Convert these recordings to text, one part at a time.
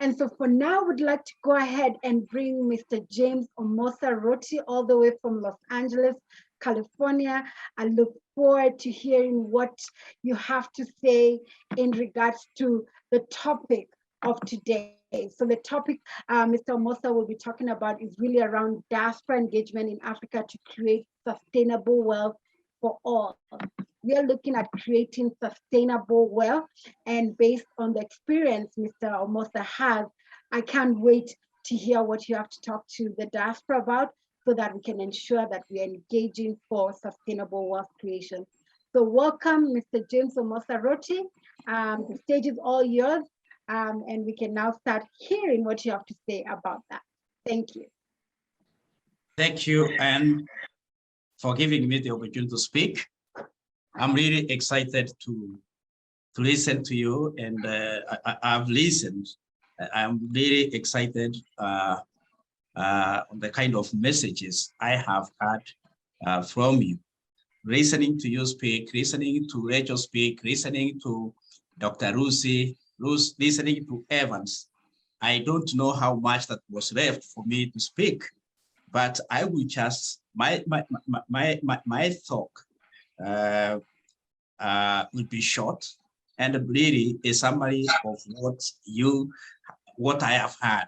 And so for now, we'd like to go ahead and bring Mr. James Omosa Rwoti all the way from Los Angeles, California. I look forward to hearing what you have to say in regards to the topic of today. So the topic Mr. Omosa will be talking about is really around diaspora engagement in Africa to create sustainable wealth for all. We are looking at creating sustainable wealth, and based on the experience Mr. Omosa has, I can't wait to hear what you have to talk to the diaspora about so that we can ensure that we are engaging for sustainable wealth creation. So welcome, Mr. James Omosa Rwoti. The stage is all yours, and we can now start hearing what you have to say about that. Thank you. Thank you, Anne, for giving me the opportunity to speak. I'm really excited to listen to you, and I've listened. I'm really excited on the kind of messages I have had from you. Listening to you speak, listening to Rachel speak, listening to Dr. Lucy, listening to Evans. I don't know how much that was left for me to speak, but I will just, my talk will be short and really a summary of what I have had.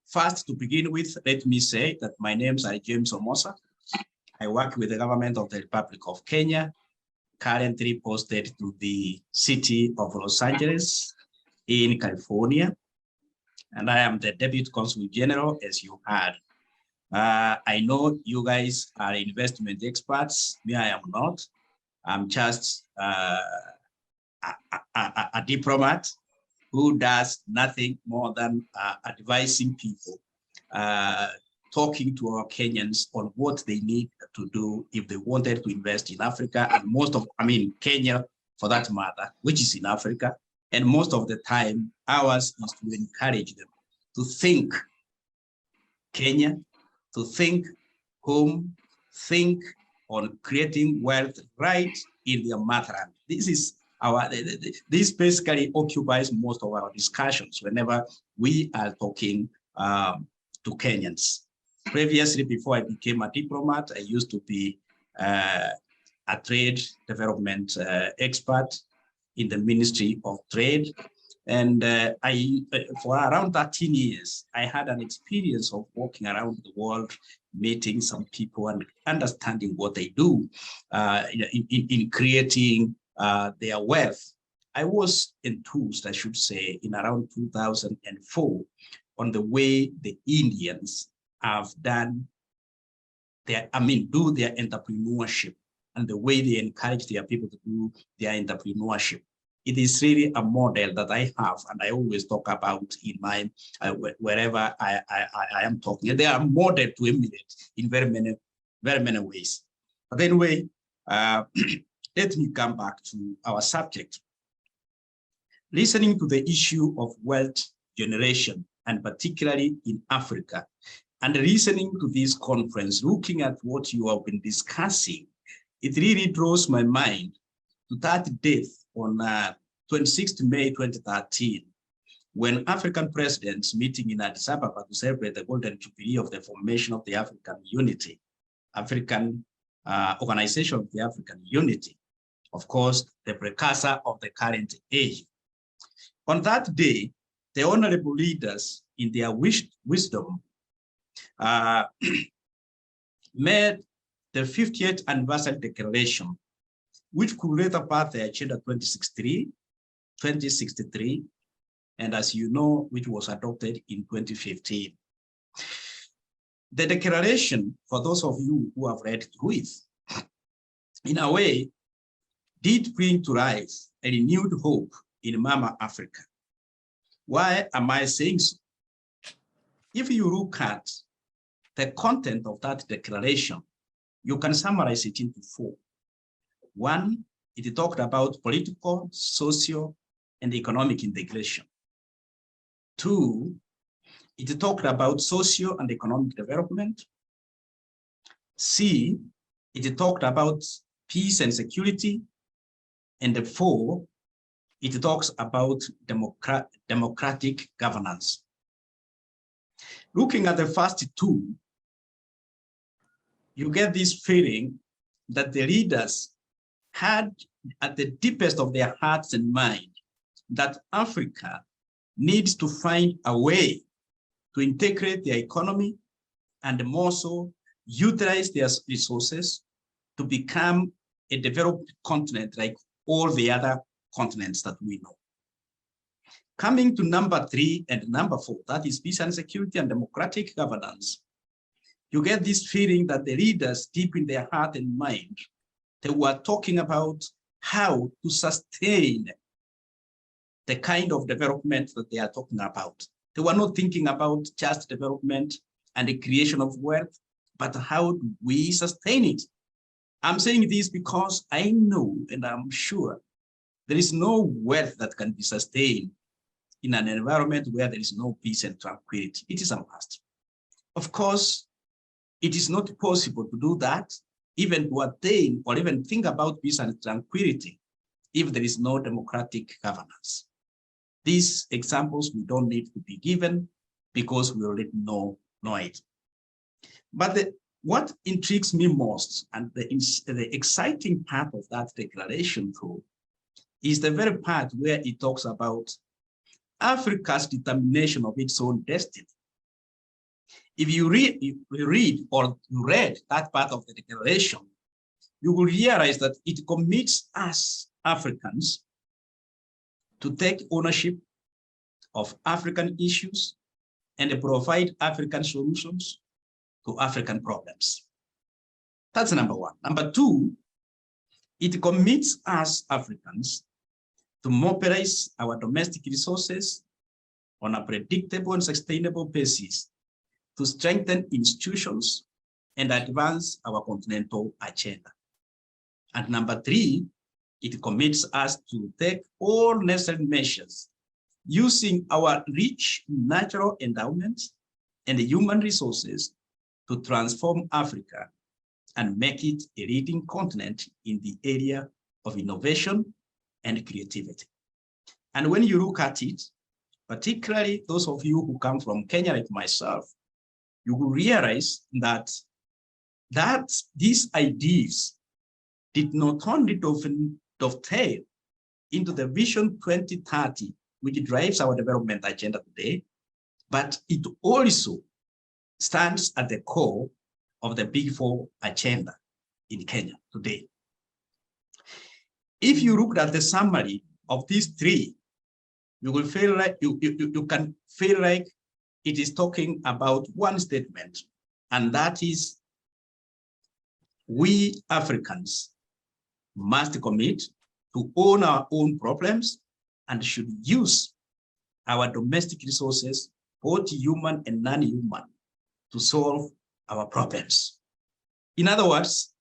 First, to begin with, let me say that my name is James Omosa. I work with the government of the Republic of Kenya, currently posted to the city of Los Angeles in California. And I am the Deputy Consul General, as you heard. I know you guys are investment experts. Me, I am not. I'm just a diplomat who does nothing more than advising people, talking to our Kenyans on what they need to do if they wanted to invest in Africa, and Kenya for that matter, which is in Africa. And most of the time, ours is to encourage them to think Kenya, to think home, think on creating wealth right in their motherland. This is this basically occupies most of our discussions whenever we are talking to Kenyans. Previously, before I became a diplomat, I used to be a trade development expert in the Ministry of Trade. And for around 13 years, I had an experience of walking around the world, meeting some people and understanding what they do in creating their wealth. I was enthused, I should say, in around 2004 on the way the Indians have done do their entrepreneurship and the way they encourage their people to do their entrepreneurship. It is really a model that I have, and I always talk about in my wherever I am talking. They are model to emulate in very many ways. But anyway, let me come back to our subject. Listening to the issue of wealth generation, and particularly in Africa, and listening to this conference, looking at what you have been discussing, it really draws my mind to that death on 26th May 2013, when African presidents meeting in Addis Ababa to celebrate the golden jubilee of the formation of the African Unity, African Organization of the African Unity, of course, the precursor of the current age. On that day, the honorable leaders, in their wisdom, made the 50th anniversary declaration, which could later pass the Agenda 2063, and as you know, which was adopted in 2015. The declaration, for those of you who have read through it, in a way, did bring to life a renewed hope in Mama Africa. Why am I saying so? If you look at the content of that declaration, you can summarize it into four. One, it talked about political, social, and economic integration. Two, it talked about social and economic development. C, it talked about peace and security. And four, it talks about democratic governance. Looking at the first two, you get this feeling that the leaders had at the deepest of their hearts and mind that Africa needs to find a way to integrate their economy and more so utilize their resources to become a developed continent like all the other continents that we know. Coming to number 3 and number 4, that is peace and security and democratic governance, you get this feeling that the leaders deep in their heart and mind, they were talking about how to sustain the kind of development that they are talking about. They were not thinking about just development and the creation of wealth, but how do we sustain it? I'm saying this because I know and I'm sure there is no wealth that can be sustained in an environment where there is no peace and tranquility. It is a must. Of course, it is not possible to do that, even to attain or even think about peace and tranquility, if there is no democratic governance. These examples we don't need to be given because we already know it. But what intrigues me most and the exciting part of that declaration though, is the very part where it talks about Africa's determination of its own destiny. If you read or you read that part of the declaration, you will realize that it commits us Africans to take ownership of African issues and provide African solutions to African problems. That's number 1. Number 2, it commits us Africans to mobilize our domestic resources on a predictable and sustainable basis to strengthen institutions and advance our continental agenda. And number 3, it commits us to take all necessary measures using our rich natural endowments and human resources to transform Africa and make it a leading continent in the area of innovation and creativity. And when you look at it, particularly those of you who come from Kenya like myself, you will realize that these ideas did not only dovetail into the Vision 2030, which drives our development agenda today, but it also stands at the core of the Big Four agenda in Kenya today. If you look at the summary of these 3, you will feel like you can feel like it is talking about one statement, and that is we Africans must commit to own our own problems and should use our domestic resources, both human and non-human, to solve our problems. In other words,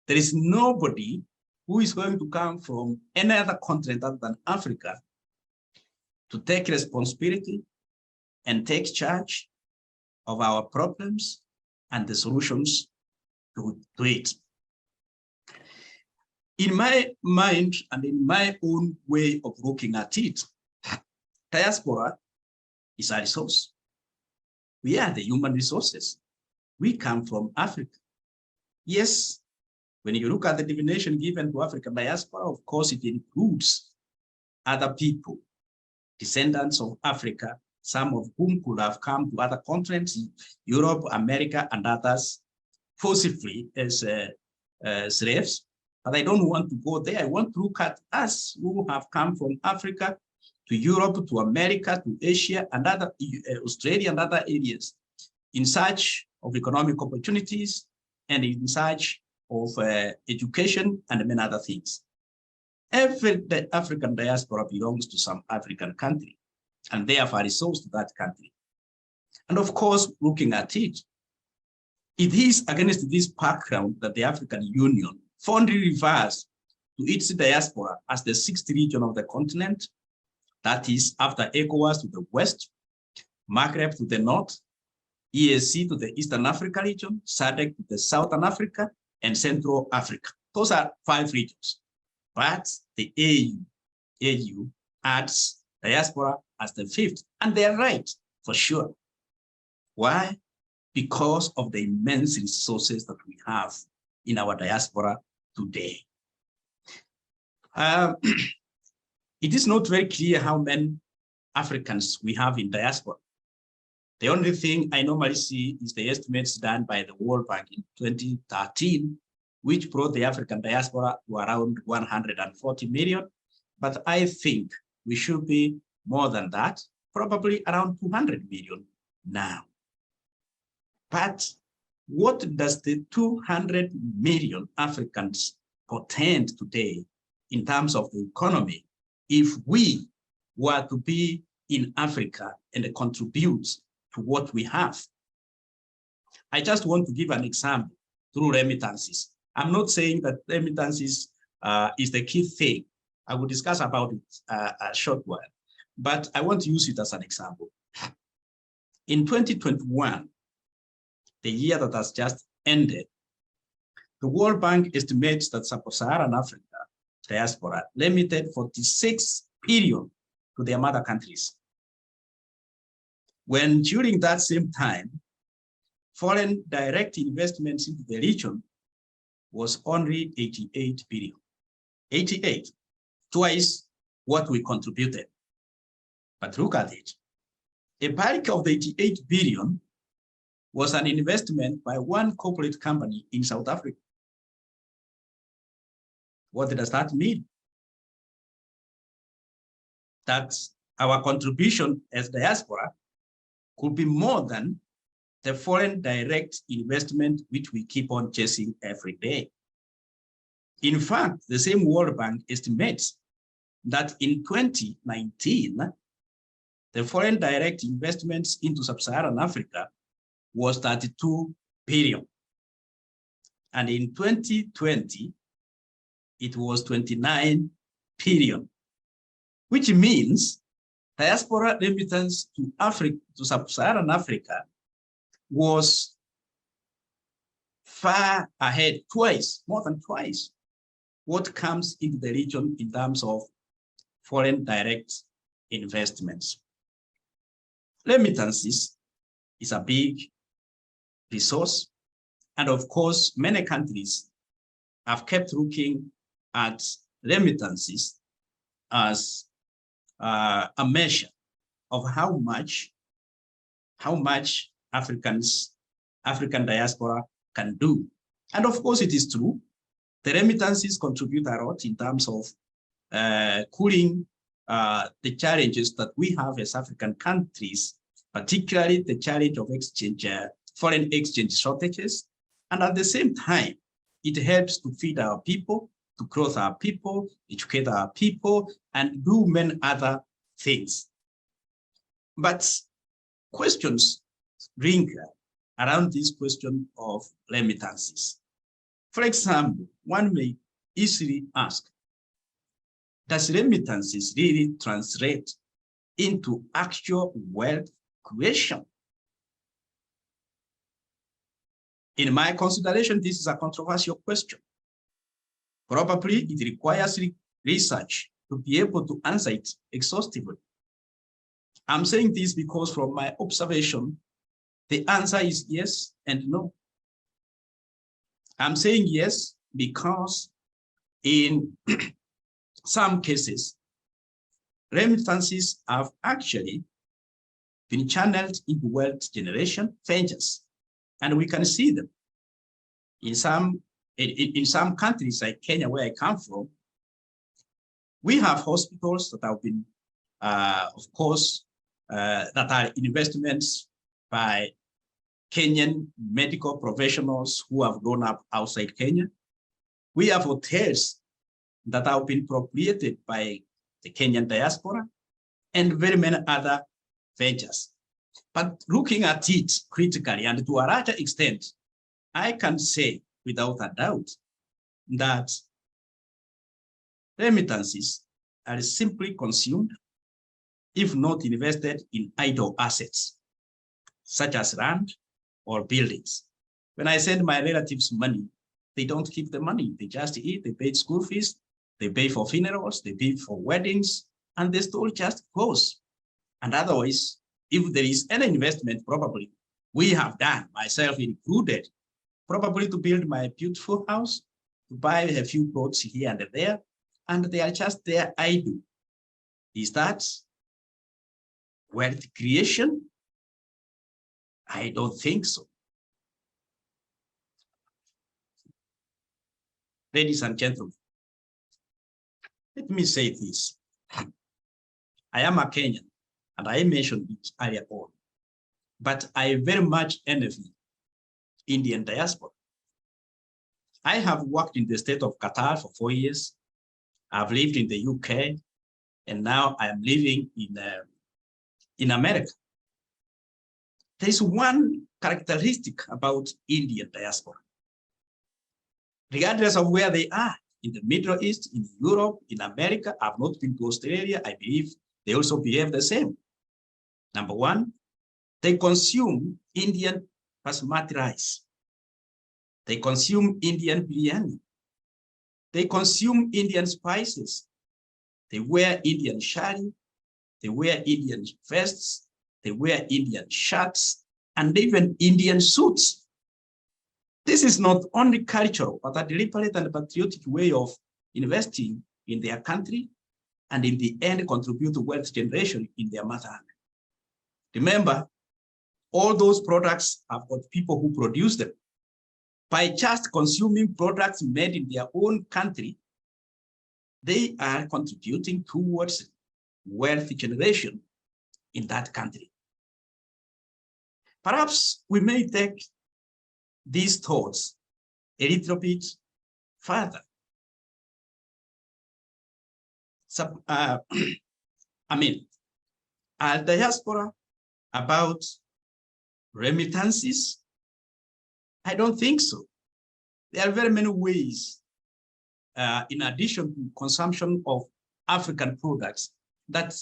there is nobody who is going to come from any other continent other than Africa to take responsibility and take charge of our problems and the solutions to it. In my mind and in my own way of looking at it, diaspora is a resource. We are the human resources. We come from Africa. Yes, when you look at the definition given to African diaspora, of course, it includes other people, descendants of Africa, some of whom could have come to other continents, Europe, America, and others, forcibly as slaves. But I don't want to go there. I want to look at us who have come from Africa to Europe, to America, to Asia, and other Australia and other areas in search of economic opportunities and in search of education and many other things. Every African diaspora belongs to some African country and therefore a resource to that country. And of course, looking at it, it is against this background that the African Union fondly refers to its diaspora as the 6th region of the continent, that is after ECOWAS to the west, Maghreb to the north, EAC to the Eastern Africa region, SADC to the Southern Africa, and Central Africa. Those are 5 regions. But the AU adds diaspora as the 5th, and they're right, for sure. Why? Because of the immense resources that we have in our diaspora today. It is not very clear how many Africans we have in diaspora. The only thing I normally see is the estimates done by the World Bank in 2013, which brought the African diaspora to around 140 million. But I think we should be more than that, probably around 200 million now. But what does the 200 million Africans portend today in terms of the economy if we were to be in Africa and contribute to what we have? I just want to give an example through remittances. I'm not saying that remittances is the key thing. I will discuss about it a short while, but I want to use it as an example. In 2021, the year that has just ended, the World Bank estimates that sub-Saharan Africa diaspora remitted 46 billion to their mother countries. When during that same time, foreign direct investments into the region was only 88 billion. 88, twice what we contributed. But look at it. A bulk of the 88 billion was an investment by one corporate company in South Africa. What does that mean? That our contribution as diaspora could be more than the foreign direct investment which we keep on chasing every day. In fact, the same World Bank estimates that in 2019, the foreign direct investments into sub-Saharan Africa was 32 billion. And in 2020, it was 29 billion, which means diaspora remittance to Africa, to sub-Saharan Africa, was far ahead, twice, more than twice, what comes into the region in terms of foreign direct investments. Remittances is a big resource, and of course, many countries have kept looking at remittances as a measure of how much African diaspora can do. And of course, it is true. The remittances contribute a lot in terms of cooling the challenges that we have as African countries, particularly the challenge of foreign exchange shortages. And at the same time, it helps to feed our people, to clothe our people, educate our people, and do many other things. But questions ring around this question of remittances. For example, one may easily ask, does remittances really translate into actual wealth creation? In my consideration, this is a controversial question. Probably it requires research to be able to answer it exhaustively. I'm saying this because from my observation, the answer is yes and no. I'm saying yes because in some cases, remittances have actually been channeled into wealth generation ventures, and we can see them in some countries like Kenya, where I come from. We have hospitals that have been, of course, that are investments by Kenyan medical professionals who have grown up outside Kenya. We have hotels that have been appropriated by the Kenyan diaspora and very many other ventures. But looking at it critically and to a larger extent, I can say without a doubt that remittances are simply consumed, if not invested in idle assets, such as land or buildings. When I send my relatives money, they don't keep the money. They just eat, they pay school fees, they pay for funerals, they pay for weddings, and the story just goes. And otherwise, if there is any investment, probably we have done, myself included, probably to build my beautiful house, to buy a few plots here and there, and they are just there idle. Is that wealth creation? I don't think so. Ladies and gentlemen, let me say this. I am a Kenyan, and I mentioned it earlier on, but I very much envy Indian diaspora. I have worked in the state of Qatar for 4 years. I've lived in the UK, and now I am living in America. There is one characteristic about Indian diaspora. Regardless of where they are, in the Middle East, in Europe, in America, I've not been to Australia, I believe they also behave the same. Number one, they consume Indian basmati rice. They consume Indian biryani. They consume Indian spices. They wear Indian shari. They wear Indian vests. They wear Indian shirts and even Indian suits. This is not only cultural, but a deliberate and patriotic way of investing in their country and in the end contribute to wealth generation in their motherland. Remember, all those products have got people who produce them. By just consuming products made in their own country, they are contributing towards wealth generation in that country. Perhaps we may take these thoughts a little bit further. So, I mean, are diaspora about remittances? I don't think so. There are very many ways, in addition to consumption of African products, that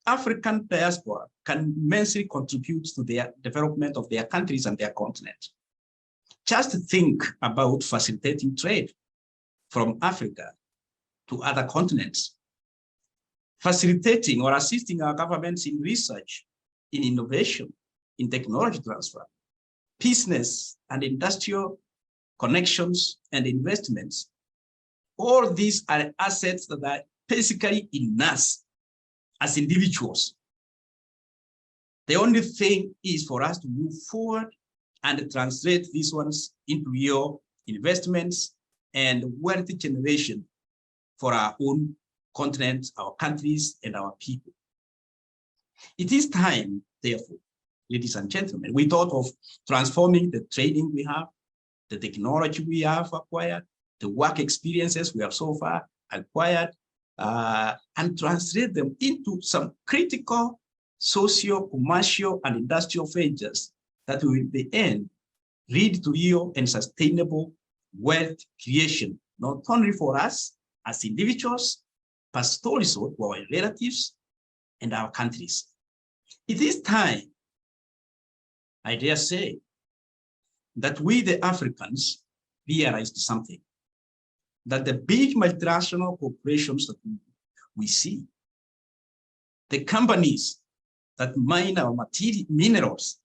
African diaspora can immensely contribute to the development of their countries and their continent. Just think about facilitating trade from Africa to other continents, facilitating or assisting our governments in research, in innovation, in technology transfer, business and industrial connections and investments. All these are assets that are basically in us as individuals. The only thing is for us to move forward and translate these ones into real investments and wealth generation for our own continent, our countries, and our people. It is time, therefore, ladies and gentlemen, we thought of transforming the training we have, the technology we have acquired, the work experiences we have so far acquired, and translate them into some critical socio, commercial, and industrial ventures that will in the end lead to real and sustainable wealth creation, not only for us as individuals, but also for our relatives and our countries. It is time, I dare say, that we, the Africans, realized something, that the big multinational corporations that we see, the companies that mine our minerals,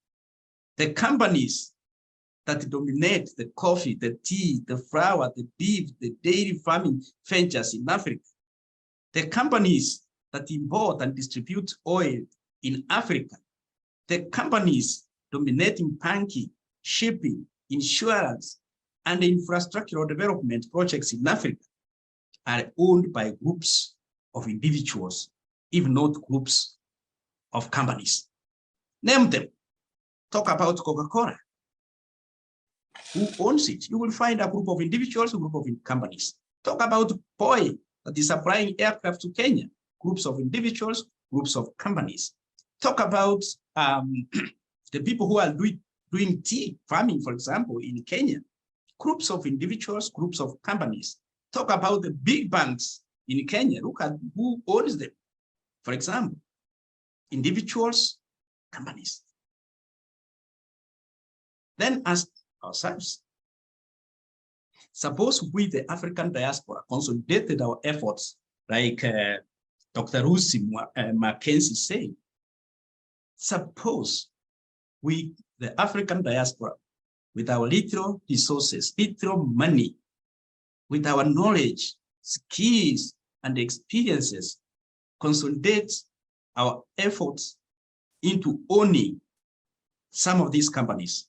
the companies that dominate the coffee, the tea, the flour, the beef, the dairy farming ventures in Africa, the companies that import and distribute oil in Africa, the companies dominating banking, shipping, insurance, and infrastructural development projects in Africa are owned by groups of individuals, if not groups of companies. Name them. Talk about Coca-Cola. Who owns it? You will find a group of individuals, a group of companies. Talk about Boy, that is supplying aircraft to Kenya. Groups of individuals, groups of companies. Talk about the people who are doing tea farming, for example, in Kenya. Groups of individuals, groups of companies. Talk about the big banks in Kenya. Look at who owns them. For example, individuals, companies. Then ask ourselves, suppose we, the African diaspora, consolidated our efforts, like Dr. Rusi Mackenzie said. Suppose we, the African diaspora, with our little resources, little money, with our knowledge, skills, and experiences, consolidate our efforts into owning some of these companies,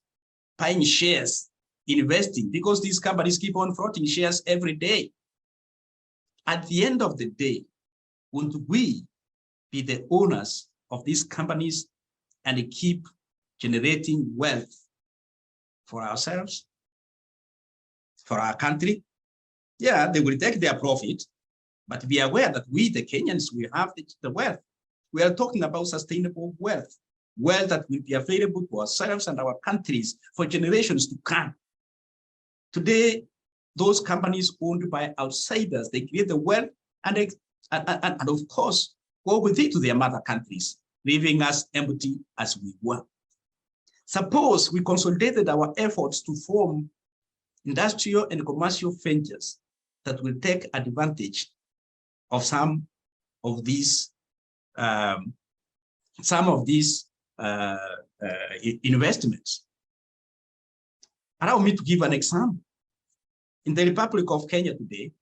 buying shares, investing, because these companies keep on floating shares every day. At the end of the day, won't we be the owners of these companies and keep generating wealth for ourselves, for our country? Yeah, they will take their profit, but be aware that we, the Kenyans, we have the wealth. We are talking about sustainable wealth, wealth that will be available to ourselves and our countries for generations to come. Today, those companies owned by outsiders, they create the wealth and of course, go with it to their mother countries, leaving us empty as we were. Suppose we consolidated our efforts to form industrial and commercial ventures that will take advantage of some of these investments. Allow me to give an example. In the Republic of Kenya today,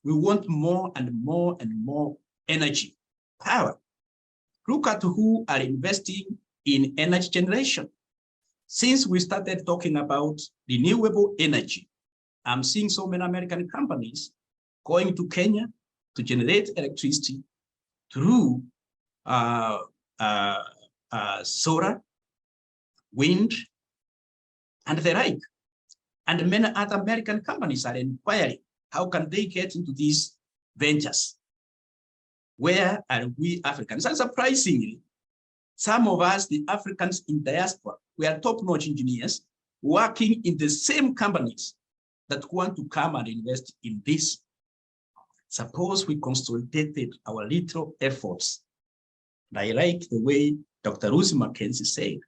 we want more and more and more energy, power. Look at who are investing in energy generation. Since we started talking about renewable energy, I'm seeing so many American companies going to Kenya to generate electricity through solar, wind, and the like. And many other American companies are inquiring, how can they get into these ventures? Where are we Africans? And surprisingly, some of us, the Africans in diaspora, we are top-notch engineers working in the same companies that want to come and invest in this. Suppose we consolidated our little efforts. And I like the way Dr. Lucy Mackenzie said,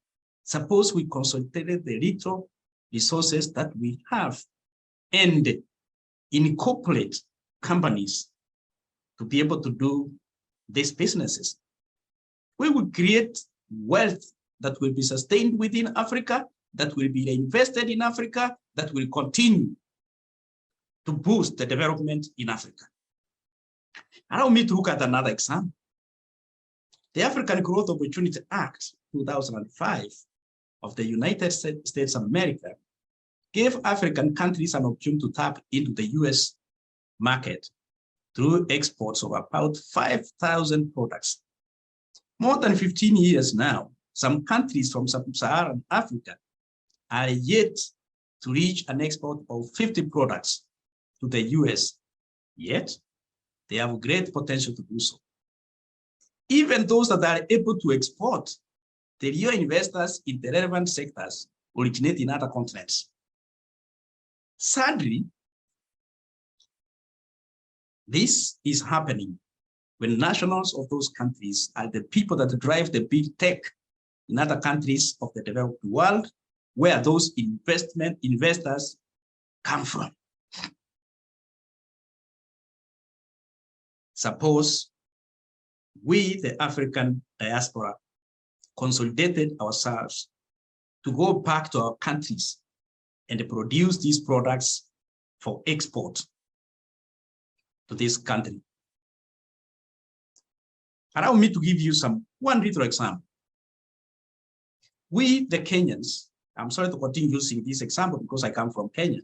suppose we consolidated the little resources that we have and incorporate companies to be able to do these businesses. We will create wealth that will be sustained within Africa, that will be invested in Africa, that will continue to boost the development in Africa. Allow me to look at another example. The African Growth Opportunity Act 2005 of the United States of America gave African countries an opportunity to tap into the US market through exports of about 5,000 products. More than 15 years now, some countries from sub-Saharan Africa are yet to reach an export of 50 products to the US, yet they have great potential to do so. Even those that are able to export, the real investors in the relevant sectors originate in other continents. Sadly, this is happening when nationals of those countries are the people that drive the big tech in other countries of the developed world, where those investors come from. Suppose we, the African diaspora, consolidated ourselves to go back to our countries and produce these products for export to this country. Allow me to give you one little example. We, the Kenyans, I'm sorry to continue using this example because I come from Kenya,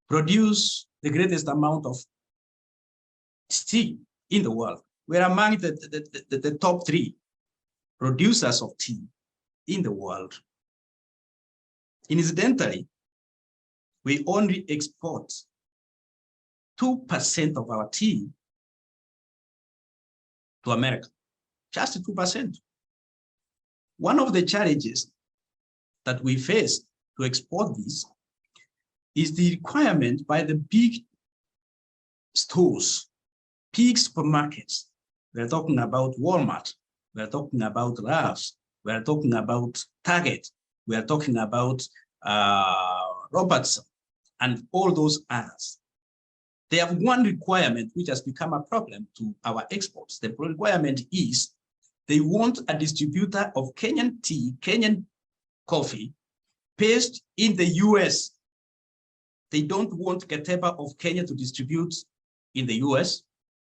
produce the greatest amount of tea in the world. We're among the top 3 producers of tea in the world. Incidentally, we only export 2% of our tea to America, just 2%. One of the challenges that we face to export this is the requirement by the big stores, big supermarkets. We're talking about Walmart, we're talking about Ralph's, we're talking about Target, we're talking about Robertson, and all those others. They have one requirement which has become a problem to our exports. The requirement is They want a distributor of Kenyan tea, Kenyan coffee, based in the US. They don't want Kateba of Kenya to distribute in the US.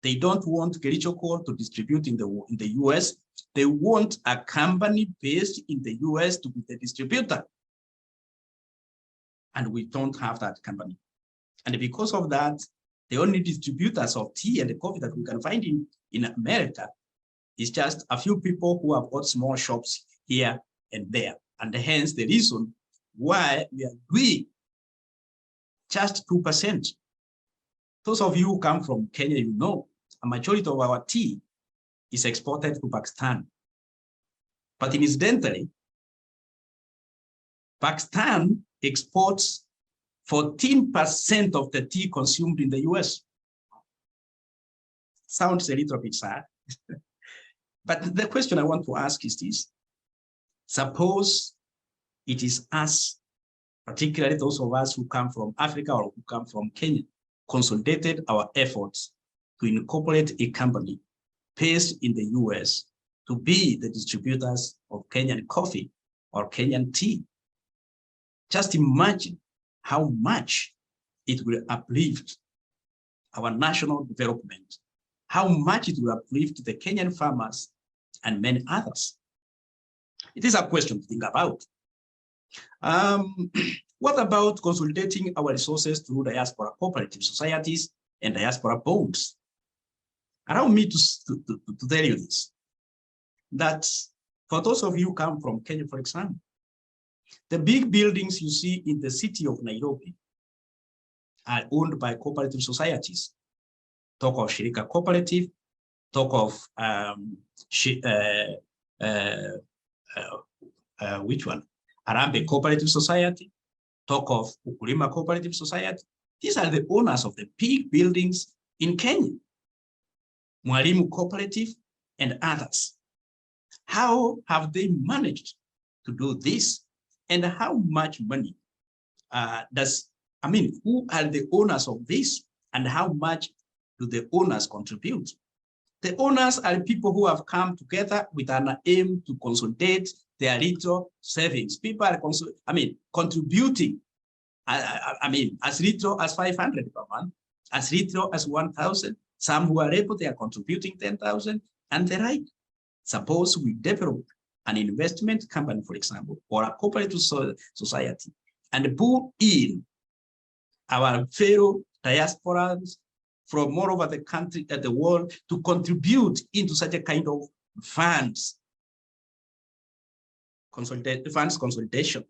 They don't want Kericho Coal to distribute in the US. They want a company based in the US to be the distributor. And we don't have that company. And because of that, the only distributors of tea and coffee that we can find in America is just a few people who have got small shops here and there. And hence the reason why we are doing just 2%. Those of you who come from Kenya, you know, a majority of our tea is exported to Pakistan. But incidentally, Pakistan exports 14% of the tea consumed in the US. Sounds a little bit sad. But the question I want to ask is this. Suppose it is us, particularly those of us who come from Africa or who come from Kenya, consolidated our efforts to incorporate a company based in the US to be the distributors of Kenyan coffee or Kenyan tea. Just imagine how much it will uplift our national development, how much it will uplift the Kenyan farmers and many others. It is a question to think about. What about consolidating our resources through diaspora cooperative societies and diaspora bonds? Allow me to tell you this, that for those of you who come from Kenya, for example, the big buildings you see in the city of Nairobi are owned by cooperative societies. Talk of Shirika Cooperative, talk of which one? Arambe Cooperative Society, talk of Ukulima Cooperative Society. These are the owners of the big buildings in Kenya. Mwalimu Cooperative and others. How have they managed to do this? And how much money who are the owners of this? And how much do the owners contribute? The owners are people who have come together with an aim to consolidate their little savings. People are contributing, as little as 500 per month, as little as 1,000. Some who are able, they are contributing 10,000 and the right. Suppose we develop an investment company, for example, or a cooperative society, and pull in our fellow diasporans from all over the country and the world to contribute into such a kind of funds consolidation.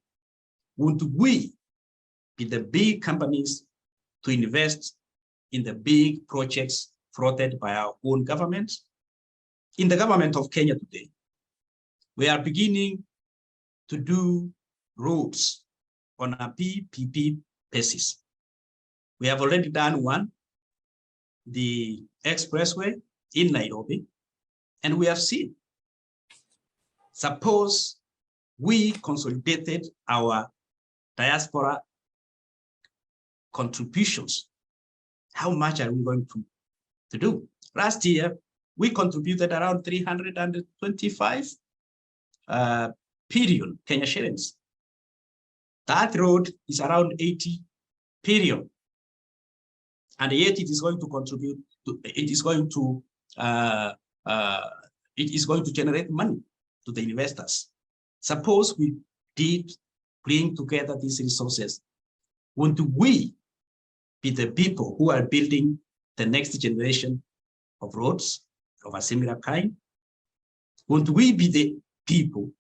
Would we be the big companies to invest in the big projects floated by our own government? In the government of Kenya today, we are beginning to do roads on a PPP basis. We have already done one, the expressway in Nairobi, and we have seen. Suppose we consolidated our diaspora contributions, how much are we going to do? Last year, we contributed around 325 billion Kenya shillings. That road is around 80 billion. And yet it is going to contribute to, it is going to generate money to the investors. Suppose we did bring together these resources. Won't we be the people who are building the next generation of roads of a similar kind? Won't we be the people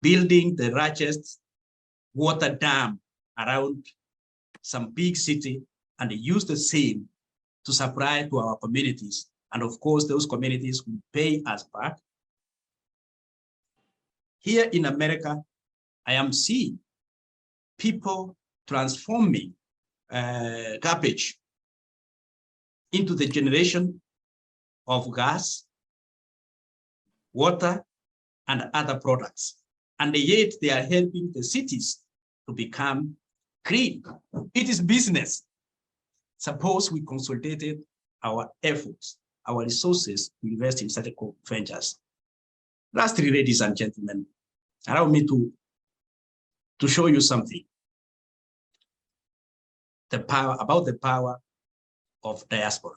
building the largest water dam around some big city and use the same to supply to our communities? And of course, those communities will pay us back. Here in America, I am seeing people transforming garbage into the generation of gas, water, and other products. And yet they are helping the cities to become green. It is business. Suppose we consolidated our efforts, our resources to invest in such ventures. Lastly, ladies and gentlemen, allow me to show you something. About the power of diaspora.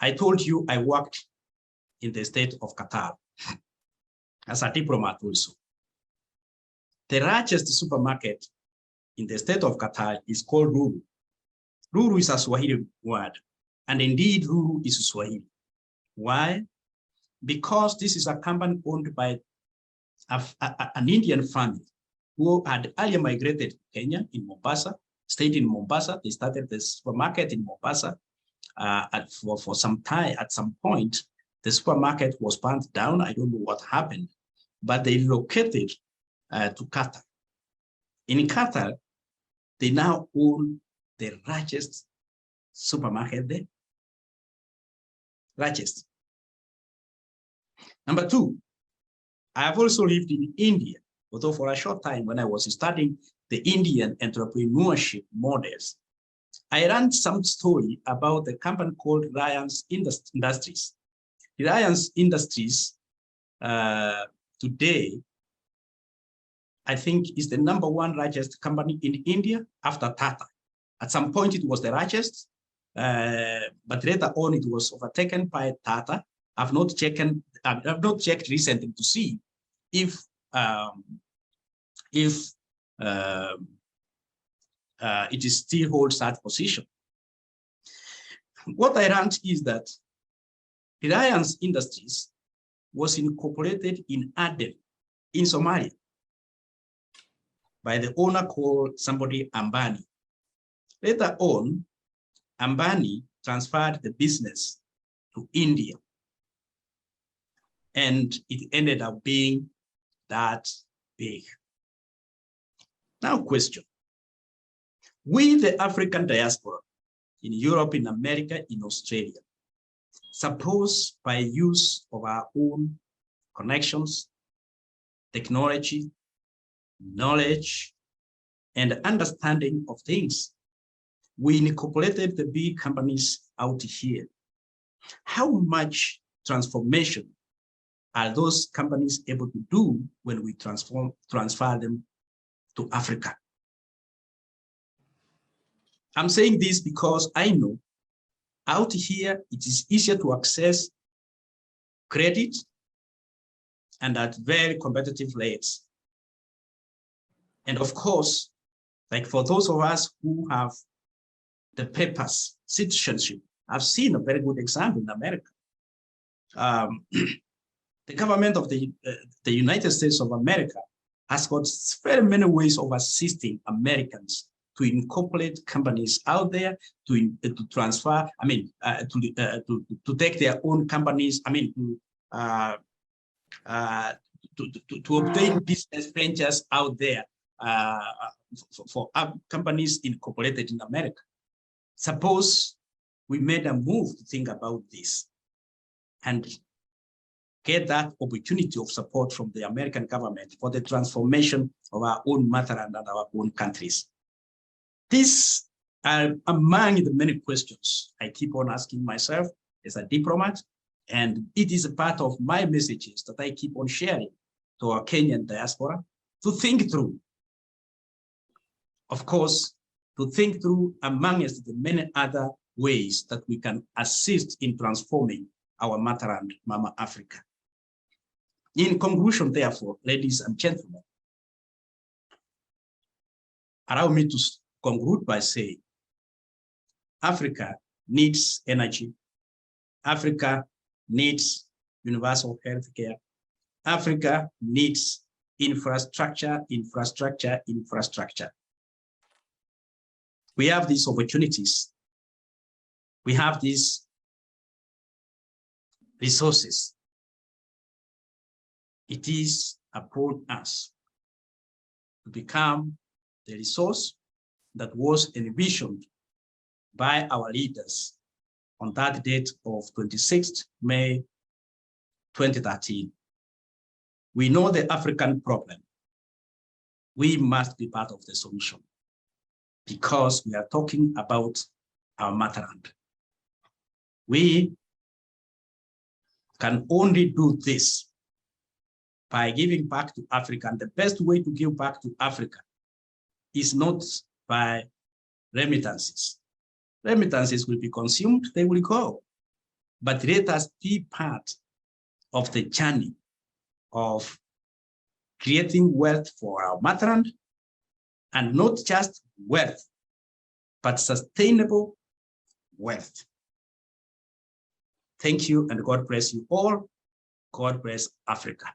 I told you I worked in the state of Qatar as a diplomat also. The largest supermarket in the state of Qatar is called Ruru. Ruru is a Swahili word, and indeed Ruru is Swahili. Why? Because this is a company owned by an Indian family who had earlier migrated to Kenya in Mombasa, stayed in Mombasa. They started the supermarket in Mombasa. For some time, at some point, the supermarket was burnt down. I don't know what happened, but they relocated to Qatar. In Qatar, they now own the largest supermarket there. Largest. Number two, I have also lived in India, although for a short time when I was studying the Indian entrepreneurship models. I learned some story about the company called Reliance Industries. Reliance Industries today, I think, is the #1 largest company in India after Tata. At some point, it was the largest, but later on, it was overtaken by Tata. I've not checked recently to see if it is still holds that position. What I learned is that Reliance Industries was incorporated in Aden, in Somalia, by the owner called somebody Ambani. Later on, Ambani transferred the business to India, and it ended up being that big. Now, question. We, the African diaspora, in Europe, in America, in Australia, suppose by use of our own connections, technology, knowledge, and understanding of things, we incorporated the big companies out here. How much transformation are those companies able to do when we transfer them to Africa? I'm saying this because I know out here, it is easier to access credit and at very competitive rates. And of course, like for those of us who have the papers, citizenship, I've seen a very good example in America. The government of the United States of America has got very many ways of assisting Americans to incorporate companies out there, to transfer, I mean, to take their own companies, I mean, to obtain business ventures out there for companies incorporated in America. Suppose we made a move to think about this and get that opportunity of support from the American government for the transformation of our own motherland and our own countries. These are among the many questions I keep on asking myself as a diplomat, and it is a part of my messages that I keep on sharing to our Kenyan diaspora to think through. Of course, to think through amongst the many other ways that we can assist in transforming our motherland, Mama Africa. In conclusion, therefore, ladies and gentlemen, allow me to conclude by saying, Africa needs energy. Africa needs universal health care. Africa needs infrastructure, infrastructure, infrastructure. We have these opportunities. We have these resources. It is upon us to become the resource that was envisioned by our leaders on that date of 26th May 2013. We know the African problem. We must be part of the solution because we are talking about our motherland. We can only do this by giving back to Africa. And the best way to give back to Africa is not by remittances. Remittances will be consumed, they will go. But let us be part of the journey of creating wealth for our motherland, and not just wealth, but sustainable wealth. Thank you, and God bless you all. God bless Africa.